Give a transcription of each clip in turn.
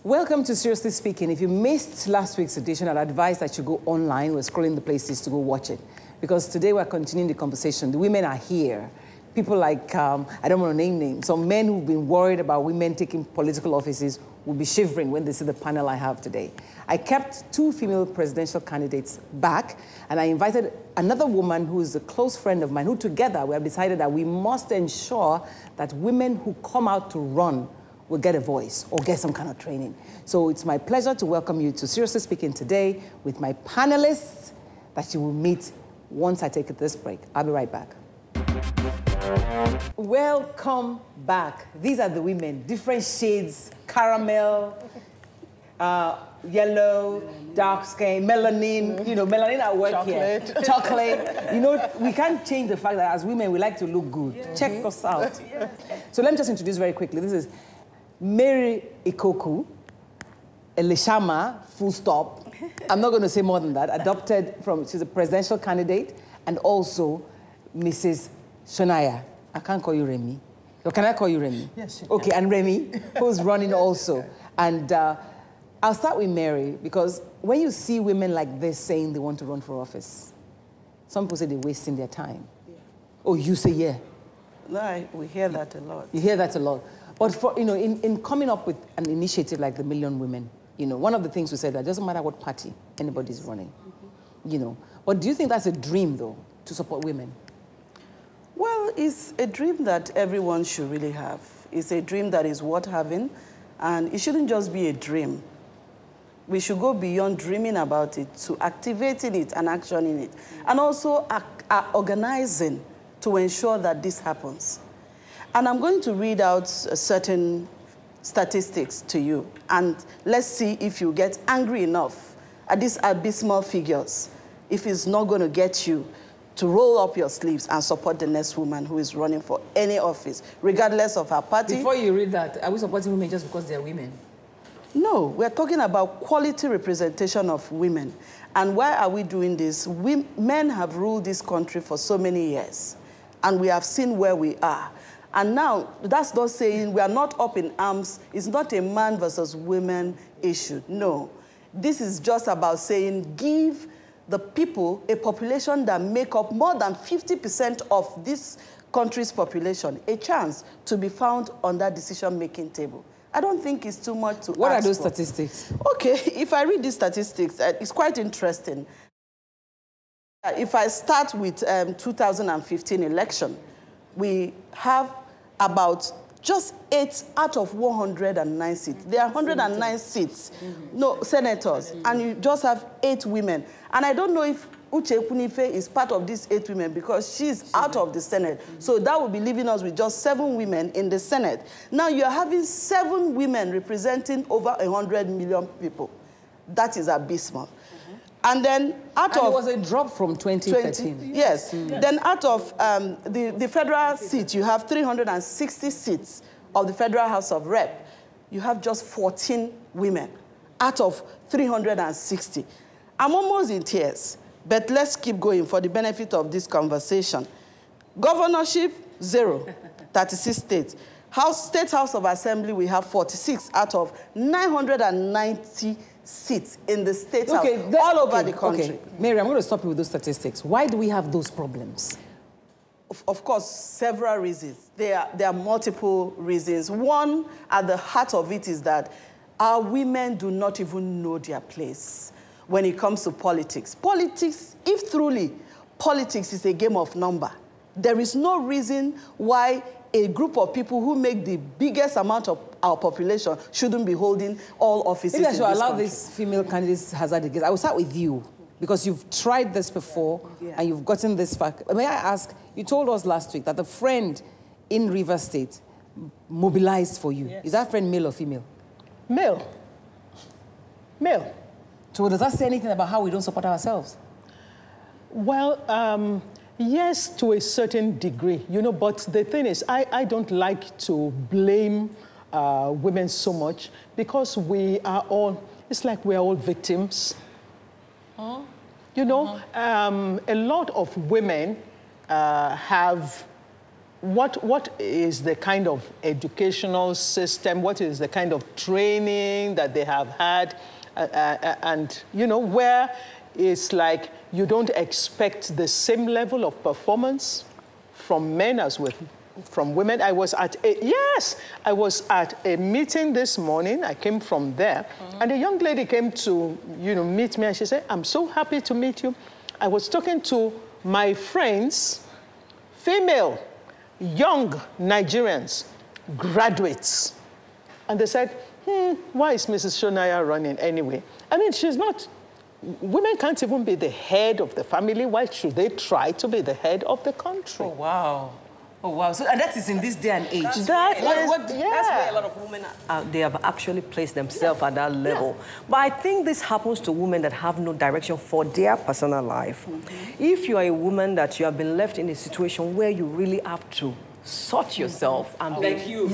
Welcome to Seriously Speaking. If you missed last week's edition, I'd advise that you go online. We're scrolling the places to go watch it. Because today we're continuing the conversation. The women are here. People like, I don't want to name names, some men who've been worried about women taking political offices will be shivering when they see the panel I have today. I kept 2 female presidential candidates back, and I invited another woman who is a close friend of mine, who together we have decided that we must ensure that women who come out to run will get a voice or get some kind of training. So it's my pleasure to welcome you to Seriously Speaking today with my panelists that you will meet once I take this break. I'll be right back. Welcome back. These are the women, different shades, caramel, yellow, dark skin, melanin, you know, melanin at work here. Chocolate. You know, we can't change the fact that as women, we like to look good. Yeah. Check us out. Yeah. So let me just introduce very quickly. This is Mary Ikoku, Elishama, full stop. I'm not going to say more than that. Adopted from, she's a presidential candidate, and also Mrs. Shonaya. I can't call you Remy. Or can I call you Remy? Yes. Okay, and Remy, who's running also. And I'll start with Mary, because when you see women like this saying they want to run for office, some people say they're wasting their time. Yeah. Oh, you say yeah. No, we hear that a lot. You hear that a lot. But for, you know, in coming up with an initiative like the Million Women, you know, one of the things we said that it doesn't matter what party anybody's running, you know. But do you think that's a dream, though, to support women? Well, it's a dream that everyone should really have. It's a dream that is worth having, and it shouldn't just be a dream. We should go beyond dreaming about it to activating it and actioning it, and also organizing to ensure that this happens. And I'm going to read out certain statistics to you, and let's see if you get angry enough at these abysmal figures, if it's not going to get you to roll up your sleeves and support the next woman who is running for any office, regardless of her party. Before you read that, are we supporting women just because they're women? No, we're talking about quality representation of women. And why are we doing this? Men have ruled this country for so many years, and we have seen where we are. And now, that's not saying we are not up in arms. It's not a man versus women issue. No. This is just about saying give the people, a population that make up more than 50% of this country's population, a chance to be found on that decision-making table. I don't think it's too much to ask for. What are those statistics? Okay, if I read these statistics, it's quite interesting. If I start with 2015 election, we have about just 8 out of 109 seats. There are 109 seats, no, senators, and you just have 8 women. And I don't know if Uche Kunife is part of these 8 women because she's out of the Senate. So that would be leaving us with just 7 women in the Senate. Now you're having 7 women representing over 100 million people. That is abysmal. And then out of... it was a drop from 2013. Yes. Then out of the federal seats, you have 360 seats of the Federal House of Rep. You have just 14 women out of 360. I'm almost in tears, but let's keep going for the benefit of this conversation. Governorship, 0, 36 states. State House of Assembly, we have 46 out of 990 seats in the state house, all over the country. Okay. Mary, I'm going to stop you with those statistics. Why do we have those problems? Of course, several reasons. There are multiple reasons. One, at the heart of it is that our women do not even know their place when it comes to politics. Politics, if truly politics is a game of number, there is no reason why a group of people who make the biggest amount of our population shouldn't be holding all offices in this country. Maybe I should allow these female candidates hazard a guess. I will start with you, because you've tried this before and you've gotten this fact. May I ask, you told us last week that a friend in Rivers State mobilized for you. Is that friend male or female? Male. Male. So does that say anything about how we don't support ourselves? Well, yes, to a certain degree, you know, but the thing is, I don't like to blame women so much because we are all, it's like we're all victims. You know, a lot of women have what is the kind of educational system, what is the kind of training that they have had, and, you know, where it's like you don't expect the same level of performance from men as from women. I was at a meeting this morning. I came from there, and a young lady came to, you know, meet me, and she said, "I'm so happy to meet you. I was talking to my friends, female, young Nigerians, graduates, and they said, why is Mrs. Shonaya running anyway? I mean, she's not, women can't even be the head of the family. Why should they try to be the head of the country?" Oh, wow. Oh, wow. So, and that is in this day and age. That's where a lot of women, they have actually placed themselves at that level. But I think this happens to women that have no direction for their personal life. If you are a woman that you have been left in a situation where you really have to sort yourself and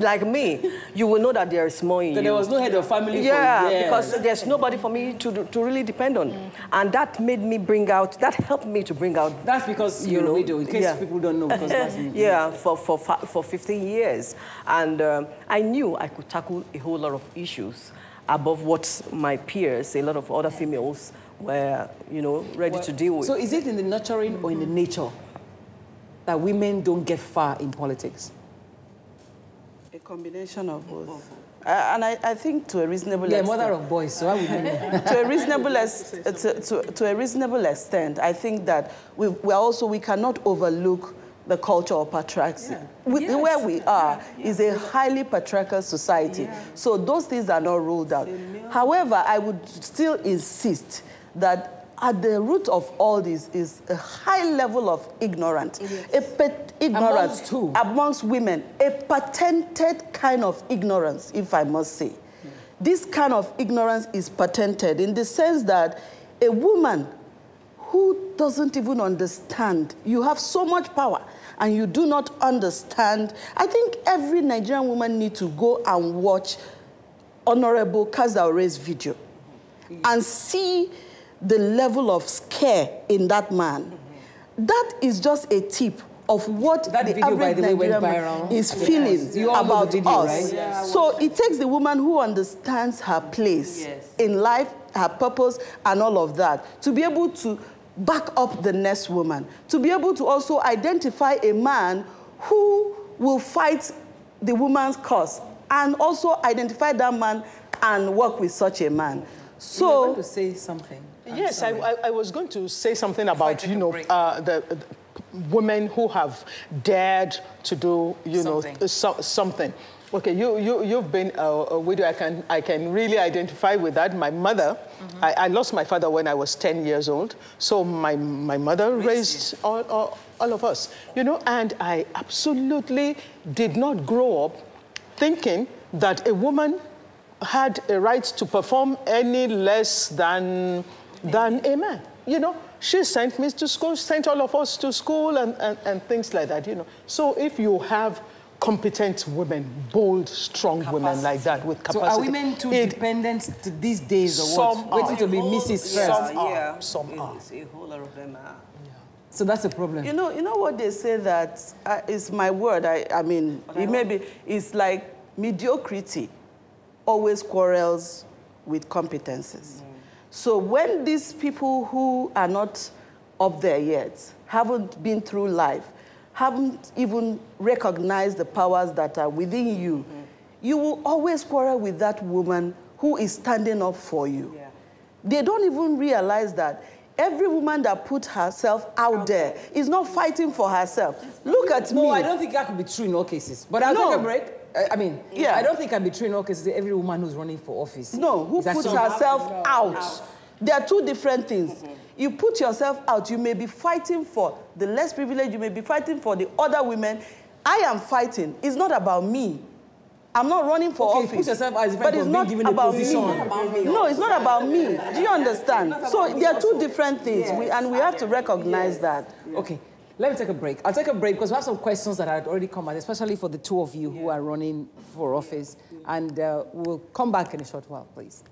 like me, you will know that there is more in you. There was no head of family for years. Because there's nobody for me to really depend on. And that made me that helped me to bring out. That's because you're a widow, in case people don't know. Because for 15 years. And I knew I could tackle a whole lot of issues above what my peers, a lot of other females, were, you know, ready to deal with. So is it in the nurturing or in the nature that women don't get far in politics? A combination of both. And I think to a reasonable extent... Yeah, mother of boys, so how would you know? To a reasonable extent, I think that we cannot overlook the culture of patriarchy. Where we are is a highly patriarchal society. So those things are not ruled out. However, I would still insist that at the root of all this is a high level of ignorance. Ignorance amongst women, a patented kind of ignorance, if I must say. This kind of ignorance is patented in the sense that a woman who doesn't even understand, you have so much power and you do not understand. I think every Nigerian woman needs to go and watch Honorable Kazaore's video and see the level of scare in that man. That is just a tip of what the average Nigerian man is feeling about us. Right? So it takes the woman who understands her place in life, her purpose, and all of that, to be able to back up the next woman, to be able to also identify a man who will fight the woman's cause, and also identify that man and work with such a man. So, you were going to say something. Yes, I was going to say something about, you know, the women who have dared to do, you know, something. Okay, you've been a widow. I can really identify with that. My mother, I lost my father when I was 10 years old. So my mother raised all of us, you know, and I absolutely did not grow up thinking that a woman had a right to perform any less than a man. You know, she sent me to school, sent all of us to school and things like that, you know. So if you have competent women, bold, strong women like that with capacity. So are women too dependent these days or what? Waiting to be Mrs. first? Some are. A whole lot of them are. So that's a problem. You know what they say that is my word. I mean, it's like mediocrity always quarrels with competences. So when these people who are not up there yet, haven't been through life, haven't even recognized the powers that are within you, you will always quarrel with that woman who is standing up for you. They don't even realize that every woman that put herself out there is not fighting for herself. Look at me. No, I don't think that could be true in all cases. But I'll take a break. I mean, I don't think it can be true in all cases. Every woman who's running for office. No, who puts herself out. There are two different things. You put yourself out, you may be fighting for the less privileged, you may be fighting for the other women. I am fighting. It's not about me. I'm not running for office. Put yourself out, but it's not about me. No, it's not about me. Do you understand? So there are two different things, and we have to recognize that. Okay. Let me take a break. I'll take a break because we have some questions that had already come out, especially for the two of you who are running for office. And we'll come back in a short while, please.